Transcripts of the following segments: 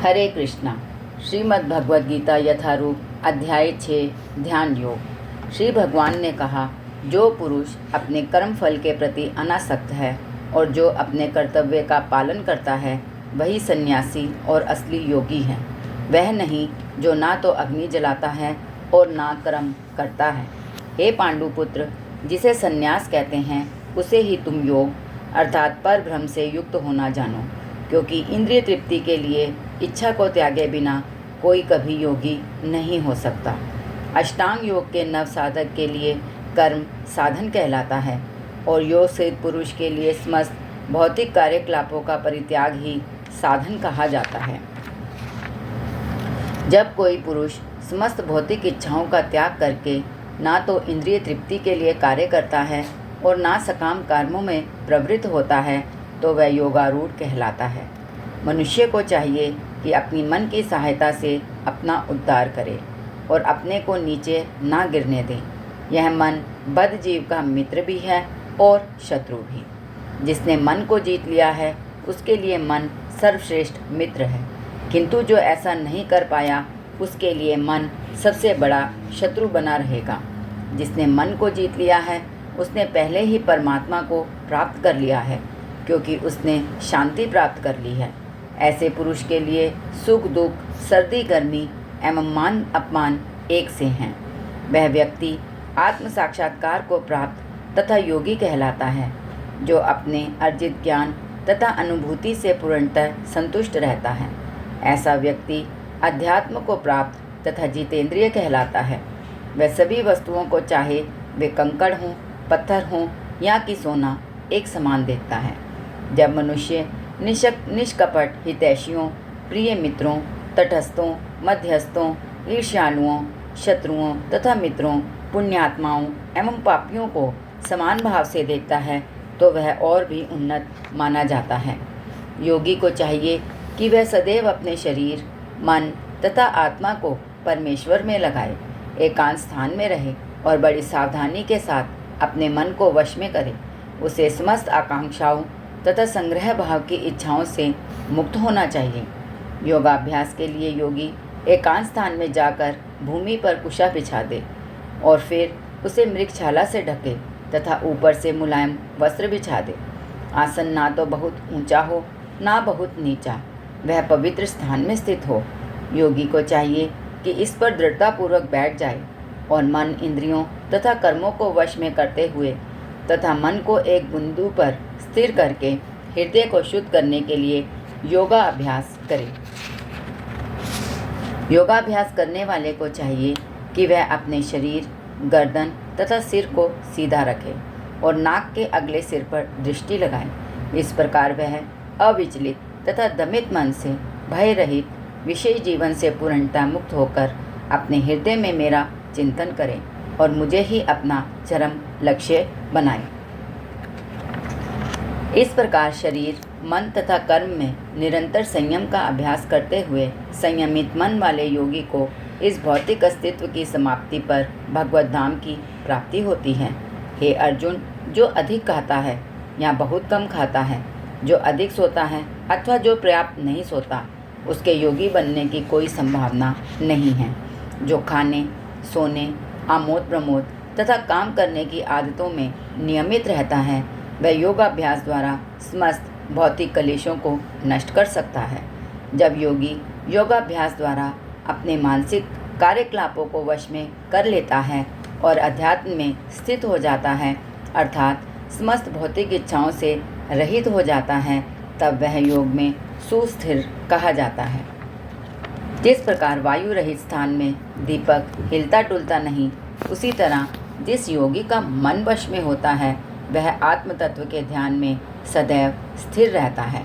हरे कृष्णा। श्रीमद् भगवद गीता यथारूप अध्याय 6 ध्यान योग। श्री भगवान ने कहा, जो पुरुष अपने कर्म फल के प्रति अनासक्त है और जो अपने कर्तव्य का पालन करता है वही सन्यासी और असली योगी है। वह नहीं जो ना तो अग्नि जलाता है और ना कर्म करता है। हे पांडुपुत्र, जिसे सन्यास कहते हैं उसे ही तुम योग अर्थात परभ्रम से युक्त होना जानो, क्योंकि इंद्रिय तृप्ति के लिए इच्छा को त्यागे बिना कोई कभी योगी नहीं हो सकता। अष्टांग योग के नव साधक के लिए कर्म साधन कहलाता है और योग सिद्ध पुरुष के लिए समस्त भौतिक कार्यकलापों का परित्याग ही साधन कहा जाता है। जब कोई पुरुष समस्त भौतिक इच्छाओं का त्याग करके ना तो इंद्रिय तृप्ति के लिए कार्य करता है और ना सकाम कर्मों में प्रवृत्त होता है तो वह योगारूढ़ कहलाता है। मनुष्य को चाहिए कि अपनी मन की सहायता से अपना उद्धार करे और अपने को नीचे ना गिरने दे। यह मन बद्ध जीव का मित्र भी है और शत्रु भी। जिसने मन को जीत लिया है उसके लिए मन सर्वश्रेष्ठ मित्र है, किंतु जो ऐसा नहीं कर पाया उसके लिए मन सबसे बड़ा शत्रु बना रहेगा। जिसने मन को जीत लिया है उसने पहले ही परमात्मा को प्राप्त कर लिया है, क्योंकि उसने शांति प्राप्त कर ली है। ऐसे पुरुष के लिए सुख दुख, सर्दी गर्मी एवं मान अपमान एक से हैं। वह व्यक्ति आत्म साक्षात्कार को प्राप्त तथा योगी कहलाता है, जो अपने अर्जित ज्ञान तथा अनुभूति से पूर्णतः संतुष्ट रहता है। ऐसा व्यक्ति अध्यात्म को प्राप्त तथा जितेंद्रिय कहलाता है। वह सभी वस्तुओं को, चाहे वे कंकड़ हों, पत्थर हों या कि सोना, एक समान देखता है। जब मनुष्य निष्कपट हितैषियों, प्रिय मित्रों, तटस्थों, मध्यस्थों, ईर्ष्यालुओं, शत्रुओं तथा मित्रों, पुण्यात्माओं एवं पापियों को समान भाव से देखता है तो वह और भी उन्नत माना जाता है। योगी को चाहिए कि वह सदैव अपने शरीर, मन तथा आत्मा को परमेश्वर में लगाए, एकांत स्थान में रहे और बड़ी सावधानी के साथ अपने मन को वश में करे। उसे समस्त आकांक्षाओं तथा संग्रह भाव की इच्छाओं से मुक्त होना चाहिए। योगाभ्यास के लिए योगी एकांत स्थान में जाकर भूमि पर कुशा बिछा दे और फिर उसे मृगछाला से ढके तथा ऊपर से मुलायम वस्त्र बिछा दे। आसन ना तो बहुत ऊंचा हो ना बहुत नीचा, वह पवित्र स्थान में स्थित हो। योगी को चाहिए कि इस पर दृढ़तापूर्वक बैठ जाए और मन, इंद्रियों तथा कर्मों को वश में करते हुए तथा मन को एक बिंदु पर स्थिर करके हृदय को शुद्ध करने के लिए योगाभ्यास करे। योगाभ्यास करने वाले को चाहिए कि वह अपने शरीर, गर्दन तथा सिर को सीधा रखे और नाक के अगले सिर पर दृष्टि लगाए। इस प्रकार वह अविचलित तथा दमित मन से भय रहित विषय जीवन से पूर्णतः मुक्त होकर अपने हृदय में मेरा चिंतन करे और मुझे ही अपना चरम लक्ष्य बनाए। इस प्रकार शरीर, मन तथा कर्म में निरंतर संयम का अभ्यास करते हुए संयमित मन वाले योगी को इस भौतिक अस्तित्व की समाप्ति पर भगवत धाम की प्राप्ति होती है। हे अर्जुन, जो अधिक खाता है या बहुत कम खाता है, जो अधिक सोता है अथवा जो पर्याप्त नहीं सोता, उसके योगी बनने की कोई संभावना नहीं है। जो खाने, सोने, आमोद प्रमोद तथा काम करने की आदतों में नियमित रहता है वह योगाभ्यास द्वारा समस्त भौतिक कलेशों को नष्ट कर सकता है। जब योगी योगाभ्यास द्वारा अपने मानसिक कार्यकलापों को वश में कर लेता है और अध्यात्म में स्थित हो जाता है अर्थात समस्त भौतिक इच्छाओं से रहित हो जाता है, तब वह योग में सुस्थिर कहा जाता है। जिस प्रकार वायु रहित स्थान में दीपक हिलता डुलता नहीं, उसी तरह जिस योगी का मन वश में होता है वह आत्म तत्व के ध्यान में सदैव स्थिर रहता है।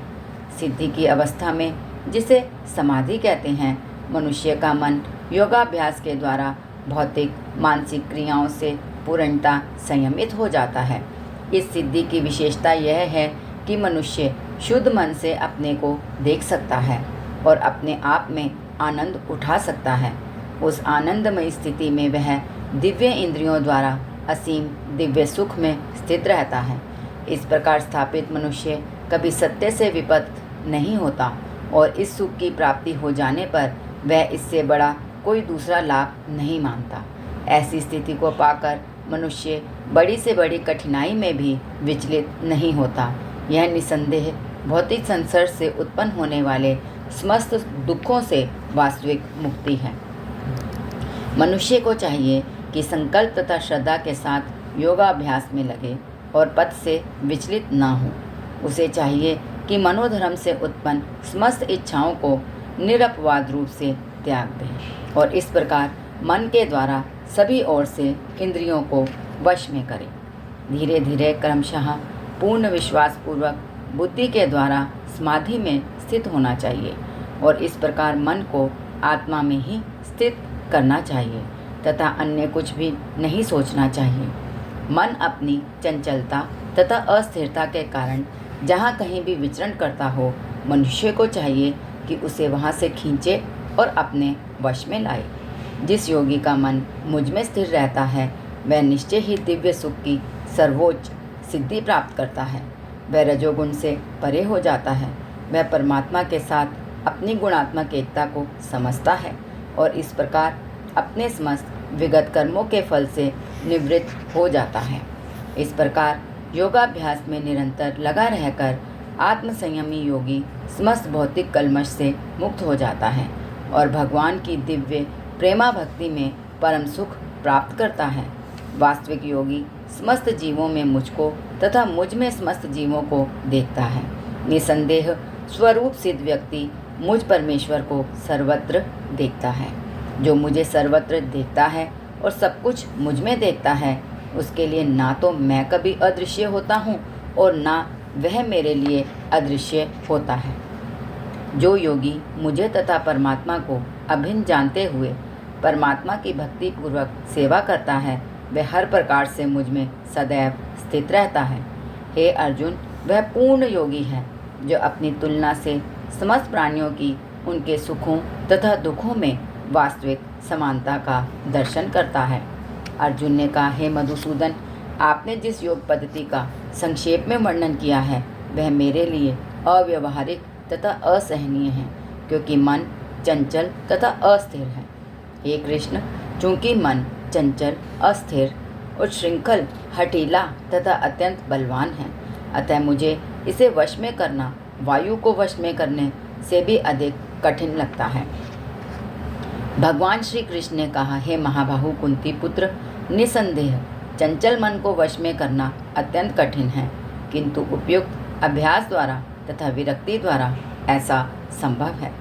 सिद्धि की अवस्था में, जिसे समाधि कहते हैं, मनुष्य का मन योगाभ्यास के द्वारा भौतिक मानसिक क्रियाओं से पूर्णतः संयमित हो जाता है। इस सिद्धि की विशेषता यह है कि मनुष्य शुद्ध मन से अपने को देख सकता है और अपने आप में आनंद उठा सकता है। उस आनंदमय स्थिति में वह दिव्य इंद्रियों द्वारा असीम दिव्य सुख में स्थित रहता है। इस प्रकार स्थापित मनुष्य कभी सत्य से विपत्त नहीं होता और इस सुख की प्राप्ति हो जाने पर वह इससे बड़ा कोई दूसरा लाभ नहीं मानता। ऐसी स्थिति को पाकर मनुष्य बड़ी से बड़ी कठिनाई में भी विचलित नहीं होता। यह निसंदेह भौतिक संसर्ग से उत्पन्न होने वाले समस्त दुखों से वास्तविक मुक्ति है। मनुष्य को चाहिए कि संकल्प तथा श्रद्धा के साथ योगाभ्यास में लगे और पथ से विचलित ना हो। उसे चाहिए कि मनोधर्म से उत्पन्न समस्त इच्छाओं को निरपवाद रूप से त्याग दे और इस प्रकार मन के द्वारा सभी ओर से इंद्रियों को वश में करे। धीरे धीरे क्रमशः पूर्ण विश्वास पूर्वक बुद्धि के द्वारा समाधि में स्थित होना चाहिए और इस प्रकार मन को आत्मा में ही स्थित करना चाहिए तथा अन्य कुछ भी नहीं सोचना चाहिए। मन अपनी चंचलता तथा अस्थिरता के कारण जहाँ कहीं भी विचरण करता हो, मनुष्य को चाहिए कि उसे वहाँ से खींचे और अपने वश में लाए। जिस योगी का मन मुझ में स्थिर रहता है वह निश्चय ही दिव्य सुख की सर्वोच्च सिद्धि प्राप्त करता है। वह रजोगुण से परे हो जाता है। वह परमात्मा के साथ अपनी गुणात्मक एकता को समझता है और इस प्रकार अपने समस्त विगत कर्मों के फल से निवृत्त हो जाता है। इस प्रकार योगाभ्यास में निरंतर लगा रहकर आत्मसंयमी योगी समस्त भौतिक कल्मश से मुक्त हो जाता है और भगवान की दिव्य प्रेमा भक्ति में परम सुख प्राप्त करता है। वास्तविक योगी समस्त जीवों में मुझको तथा मुझ में समस्त जीवों को देखता है। निसंदेह स्वरूप सिद्ध व्यक्ति मुझ परमेश्वर को सर्वत्र देखता है। जो मुझे सर्वत्र देखता है और सब कुछ मुझ में देखता है, उसके लिए ना तो मैं कभी अदृश्य होता हूँ और ना वह मेरे लिए अदृश्य होता है। जो योगी मुझे तथा परमात्मा को अभिन्न जानते हुए परमात्मा की भक्ति पूर्वक सेवा करता है, वह हर प्रकार से मुझ में सदैव स्थित रहता है। हे अर्जुन, वह पूर्ण योगी है जो अपनी तुलना से समस्त प्राणियों की उनके सुखों तथा दुखों में वास्तविक समानता का दर्शन करता है। अर्जुन ने कहा, हे मधुसूदन, आपने जिस योग पद्धति का संक्षेप में वर्णन किया है वह मेरे लिए अव्यवहारिक तथा असहनीय है, क्योंकि मन चंचल तथा अस्थिर है। हे कृष्ण, चूँकि मन चंचल, अस्थिर, उच्छृंखल, हठीला तथा अत्यंत बलवान है, अतः मुझे इसे वश में करना वायु को वश में करने से भी अधिक कठिन लगता है। भगवान श्री कृष्ण ने कहा, हे महाबाहु कुंती पुत्र, निसंदेह चंचल मन को वश में करना अत्यंत कठिन है, किंतु उपयुक्त अभ्यास द्वारा तथा विरक्ति द्वारा ऐसा संभव है।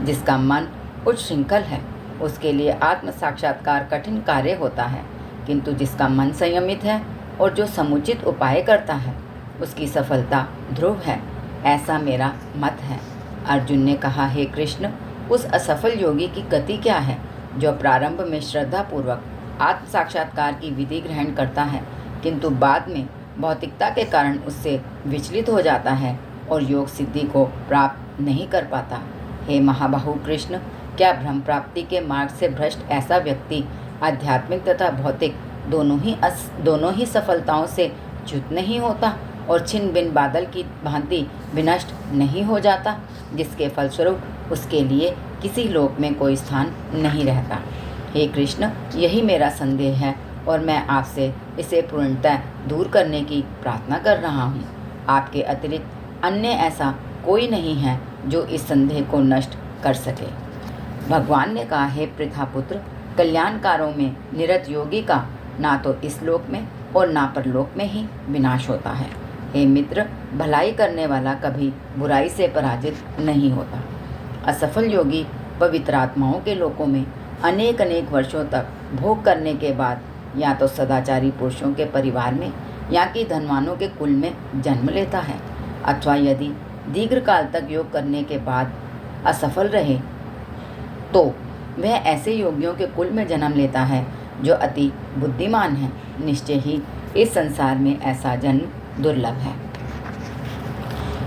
जिसका मन उच्छृंखल है उसके लिए आत्म साक्षात्कार कठिन कार्य होता है, किंतु जिसका मन संयमित है और जो समुचित उपाय करता है उसकी सफलता ध्रुव है, ऐसा मेरा मत है। अर्जुन ने कहा, हे कृष्ण, उस असफल योगी की गति क्या है जो प्रारंभ में श्रद्धापूर्वक आत्म साक्षात्कार की विधि ग्रहण करता है, किंतु बाद में भौतिकता के कारण उससे विचलित हो जाता है और योग सिद्धि को प्राप्त नहीं कर पाता। हे महाबाहु कृष्ण, क्या भ्रम प्राप्ति के मार्ग से भ्रष्ट ऐसा व्यक्ति आध्यात्मिक तथा भौतिक दोनों ही सफलताओं से च्युत नहीं होता और छिन्न बिन बादल की भांति विनष्ट नहीं हो जाता, जिसके फलस्वरूप उसके लिए किसी लोक में कोई स्थान नहीं रहता? हे कृष्ण, यही मेरा संदेह है और मैं आपसे इसे पूर्णतः दूर करने की प्रार्थना कर रहा हूँ। आपके अतिरिक्त अन्य ऐसा कोई नहीं है जो इस संदेह को नष्ट कर सके। भगवान ने कहा, हे पृथापुत्र, कल्याणकारों में निरत योगी का ना तो इस लोक में और ना परलोक में ही विनाश होता है। हे मित्र, भलाई करने वाला कभी बुराई से पराजित नहीं होता। असफल योगी पवित्र आत्माओं के लोकों में अनेक अनेक वर्षों तक भोग करने के बाद या तो सदाचारी पुरुषों के परिवार में या कि धनवानों के कुल में जन्म लेता है, अथवा यदि दीर्घकाल तक योग करने के बाद असफल रहे तो वह ऐसे योगियों के कुल में जन्म लेता है जो अति बुद्धिमान है। निश्चय ही इस संसार में ऐसा जन्म दुर्लभ है।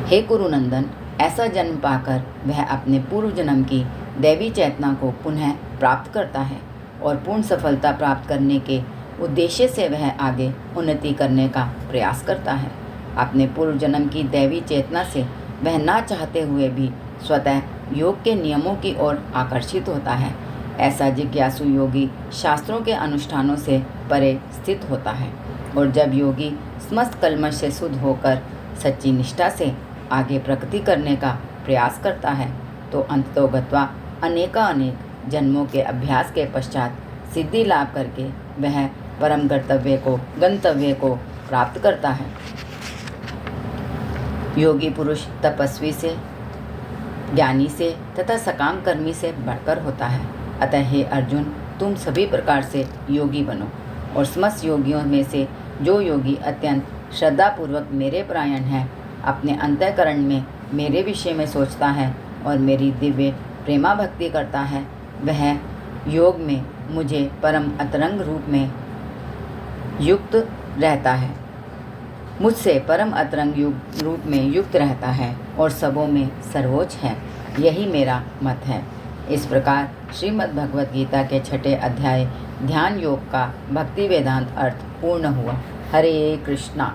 हे कुरुनंदन, ऐसा जन्म पाकर वह अपने पूर्व जन्म की दैवी चेतना को पुनः प्राप्त करता है और पूर्ण सफलता प्राप्त करने के उद्देश्य से वह आगे उन्नति करने का प्रयास करता है। अपने पूर्व जन्म की दैवी चेतना से वह ना चाहते हुए भी स्वतः योग के नियमों की ओर आकर्षित होता है। ऐसा जिज्ञासु योगी शास्त्रों के अनुष्ठानों से परे स्थित होता है, और जब योगी समस्त कल्मश से शुद्ध होकर सच्ची निष्ठा से आगे प्रगति करने का प्रयास करता है, तो अंततोगत्वा अनेकानेक जन्मों के अभ्यास के पश्चात सिद्धि लाभ करके वह परम गंतव्य को प्राप्त करता है। योगी पुरुष तपस्वी से, ज्ञानी से तथा सकाम कर्मी से बढ़कर होता है। अतः हे अर्जुन, तुम सभी प्रकार से योगी बनो, और समस्त योगियों में से जो योगी अत्यंत श्रद्धापूर्वक मेरे परायण है, अपने अंतःकरण में मेरे विषय में सोचता है और मेरी दिव्य प्रेमा भक्ति करता है, वह योग में मुझे परम अतरंग रूप में युक्त रहता है, मुझसे परम अतरंग रूप में युक्त रहता है और सबों में सर्वोच्च है। यही मेरा मत है। इस प्रकार श्रीमद् भगवत गीता के 6ठे अध्याय ध्यान योग का भक्ति वेदांत अर्थ पूर्ण हुआ। हरे कृष्णा।